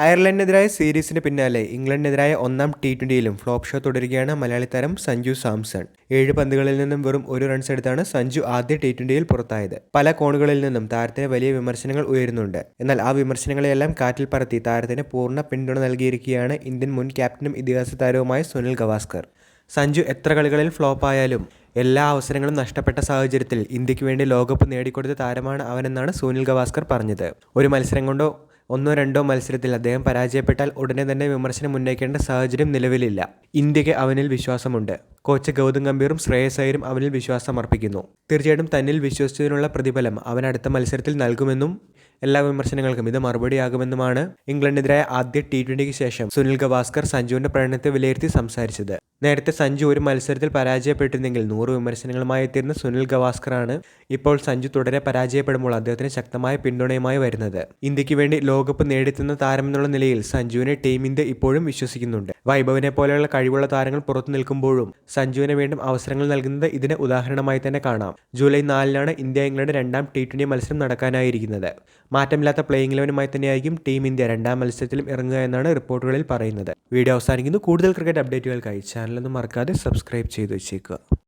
അയർലൻഡിനെതിരായ സീരീസിന് പിന്നാലെ ഇംഗ്ലണ്ടിനെതിരായ ഒന്നാം ടി20യിലും ഫ്ലോപ്പ് ഷോ തുടരുകയാണ് മലയാളി താരം സഞ്ജു സാംസൺ. 7 പന്തുകളിൽ നിന്നും വെറും 1 റൺസ് എടുത്താണ് സഞ്ജു ആദ്യ ടി20യിൽ പുറത്തായത്. പല കോണുകളിൽ നിന്നും താരത്തിന് വലിയ വിമർശനങ്ങൾ ഉയരുന്നുണ്ട്. എന്നാൽ ആ വിമർശനങ്ങളെല്ലാം കാറ്റിൽ പറത്തി താരത്തിന് പൂർണ്ണ പിന്തുണ നൽകിയിരിക്കുകയാണ് ഇന്ത്യൻ മുൻ ക്യാപ്റ്റനും ഇതിഹാസ താരവുമായ സുനിൽ ഗവാസ്കർ. സഞ്ജു എത്ര കളികളിൽ ഫ്ലോപ്പായാലും എല്ലാ അവസരങ്ങളും നഷ്ടപ്പെട്ട സാഹചര്യത്തിൽ ഇന്ത്യക്ക് വേണ്ടി ലോകകപ്പ് നേടിക്കൊടുത്ത താരമാണ് അവനെന്നാണ് സുനിൽ ഗവാസ്കർ പറഞ്ഞത്. ഒരു മത്സരം കൊണ്ടോ ഒന്നോ രണ്ടോ മത്സരത്തിൽ അദ്ദേഹം പരാജയപ്പെട്ടാൽ ഉടനെ തന്നെ വിമർശനം ഉന്നയിക്കേണ്ട സാഹചര്യം നിലവിലില്ല. ഇന്ത്യക്ക് അവനിൽ വിശ്വാസമുണ്ട്. കോച്ച് ഗൗതം ഗംഭീറും ശ്രേയസ് അയ്യരും അവനിൽ വിശ്വാസമർപ്പിക്കുന്നു. തീർച്ചയായിട്ടും തന്നിൽ വിശ്വസിച്ചതിനുള്ള പ്രതിഫലം അവൻ അടുത്ത മത്സരത്തിൽ നൽകുമെന്നും എല്ലാ വിമർശനങ്ങൾക്കും ഇത് മറുപടിയാകുമെന്നുമാണ് ഇംഗ്ലണ്ടിനെതിരായ ആദ്യ ടി20ക്ക് ശേഷം സുനിൽ ഗവാസ്കർ സഞ്ജുവിന്റെ പ്രകടനത്തെ വിലയിരുത്തി സംസാരിച്ചത്. നേരത്തെ സഞ്ജു ഒരു മത്സരത്തിൽ പരാജയപ്പെട്ടിരുന്നെങ്കിൽ 100 വിമർശനങ്ങളുമായി എത്തിയിരുന്ന സുനിൽ ഗവാസ്കറാണ് ഇപ്പോൾ സഞ്ജു തുടരെ പരാജയപ്പെടുമ്പോൾ അദ്ദേഹത്തിന് ശക്തമായ പിന്തുണയുമായി വരുന്നത്. ഇന്ത്യക്ക് വേണ്ടി ലോകകപ്പ് നേടിത്തുന്ന താരമെന്നുള്ള നിലയിൽ സഞ്ജുവിനെ ടീം ഇന്ത്യ ഇപ്പോഴും വിശ്വസിക്കുന്നുണ്ട്. വൈഭവിനെ പോലെയുള്ള കഴിവുള്ള താരങ്ങൾ പുറത്തു നിൽക്കുമ്പോഴും സഞ്ജുവിന് വീണ്ടും അവസരങ്ങൾ നൽകുന്നത് ഇതിന് ഉദാഹരണമായി തന്നെ കാണാം. ജൂലൈ 4-നാണ് ഇന്ത്യ ഇംഗ്ലണ്ട് രണ്ടാം ടി20 മത്സരം നടക്കാനായിരിക്കുന്നത്. മാറ്റമില്ലാത്ത പ്ലേയിങ് 11-മായി തന്നെയായിരിക്കും ടീം ഇന്ത്യ രണ്ടാം മത്സരത്തിലും ഇറങ്ങുക എന്നാണ് റിപ്പോർട്ടുകളിൽ പറയുന്നത്. വീഡിയോ അവസാനിക്കുന്നു. കൂടുതൽ ക്രിക്കറ്റ് അപ്ഡേറ്റുകൾക്കായി ചാനലൊന്നും മറക്കാതെ സബ്സ്ക്രൈബ് ചെയ്തു വെച്ചേക്കുക.